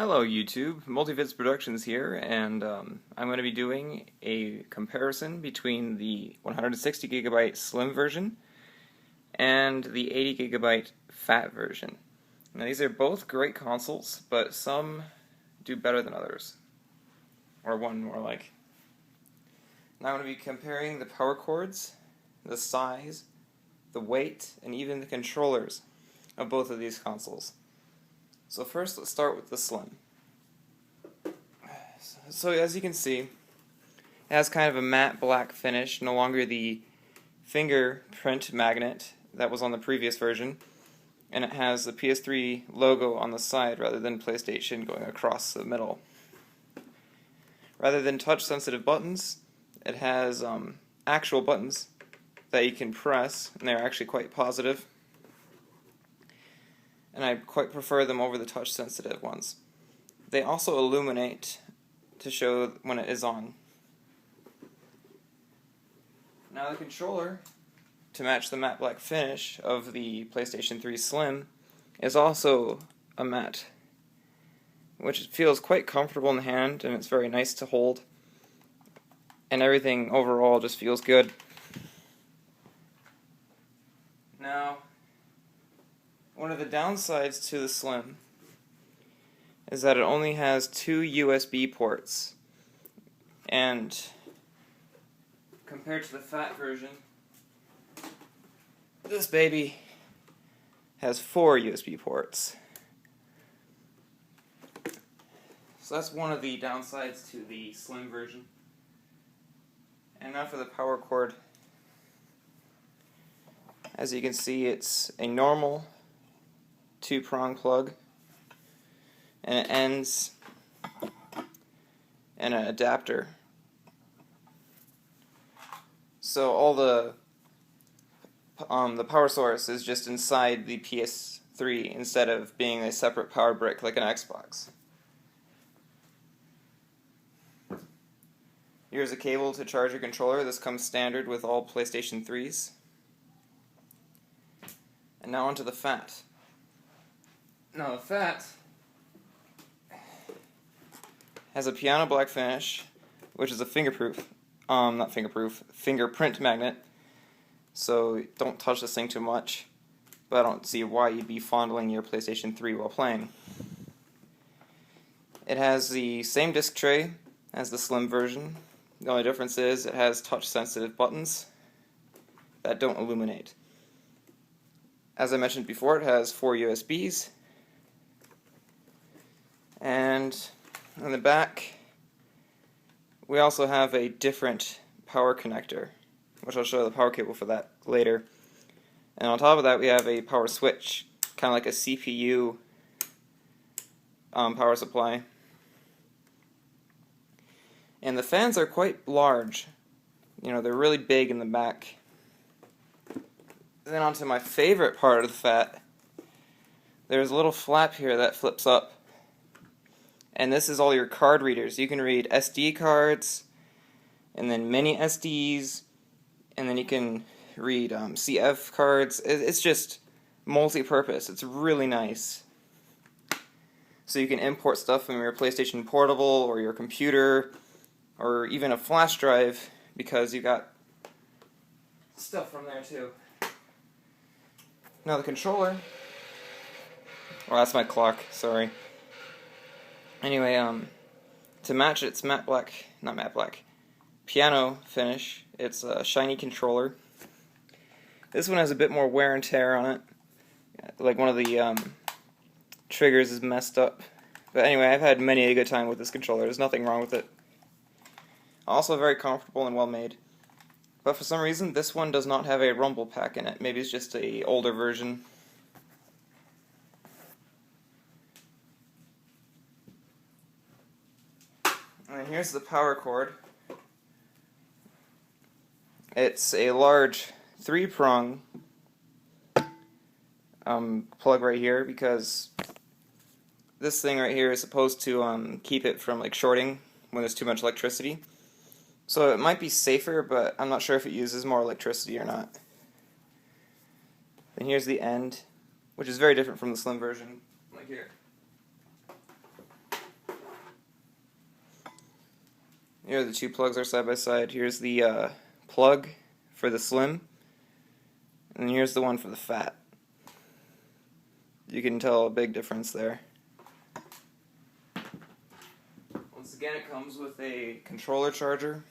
Hello YouTube, Multivids Productions here, and I'm going to be doing a comparison between the 160GB slim version and the 80GB fat version. Now these are both great consoles, but some do better than others. Or one more like. Now I'm going to be comparing the power cords, the size, the weight, and even the controllers of both of these consoles. So first, let's start with the slim. So as you can see, it has kind of a matte black finish, no longer the fingerprint magnet that was on the previous version, and it has the PS3 logo on the side rather than PlayStation going across the middle. Rather than touch-sensitive buttons, it has actual buttons that you can press, and they're actually quite positive. And I quite prefer them over the touch-sensitive ones. They also illuminate to show when it is on. Now the controller, to match the matte black finish of the PlayStation 3 Slim, is also a matte, which feels quite comfortable in the hand, and it's very nice to hold. And everything overall just feels good. Now, one of the downsides to the Slim is that it only has 2 USB ports, and compared to the fat version, this baby has 4 USB ports. So that's one of the downsides to the Slim version. And now for the power cord. As you can see, it's a normal 2-prong plug, and it ends in an adapter. So all the power source is just inside the PS3 instead of being a separate power brick like an Xbox. Here's a cable to charge your controller. This comes standard with all PlayStation 3s. And now onto the fat. Now the fat has a piano black finish, which is a fingerprint magnet, so don't touch this thing too much, but I don't see why you'd be fondling your PlayStation 3 while playing. It has the same disc tray as the Slim version. The only difference is it has touch-sensitive buttons that don't illuminate. As I mentioned before, it has 4 USBs, and on the back we also have a different power connector, which I'll show the power cable for that later. And on top of that we have a power switch, kind of like a CPU power supply. And the fans are quite large. You know, they're really big in the back. Then onto my favorite part of the fat. There's a little flap here that flips up. And this is all your card readers. You can read SD cards, and then mini SDs, and then you can read CF cards. It's just multi-purpose. It's really nice. So you can import stuff from your PlayStation Portable or your computer, or even a flash drive, because you got stuff from there too. Now the controller, well, that's my clock, sorry. Anyway, to match its piano finish, it's a shiny controller. This one has a bit more wear and tear on it, like one of the triggers is messed up. But anyway, I've had many a good time with this controller. There's nothing wrong with it. Also very comfortable and well made. But for some reason, this one does not have a rumble pack in it. Maybe it's just an older version. And here's the power cord. It's a large 3-prong plug right here, because this thing right here is supposed to keep it from shorting when there's too much electricity. So it might be safer, but I'm not sure if it uses more electricity or not. And here's the end, which is very different from the Slim version. Like here. Here the two plugs are side by side. Here's the plug for the slim, and here's the one for the fat. You can tell a big difference there. Once again, it comes with a controller charger.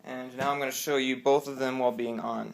And now I'm going to show you both of them while being on.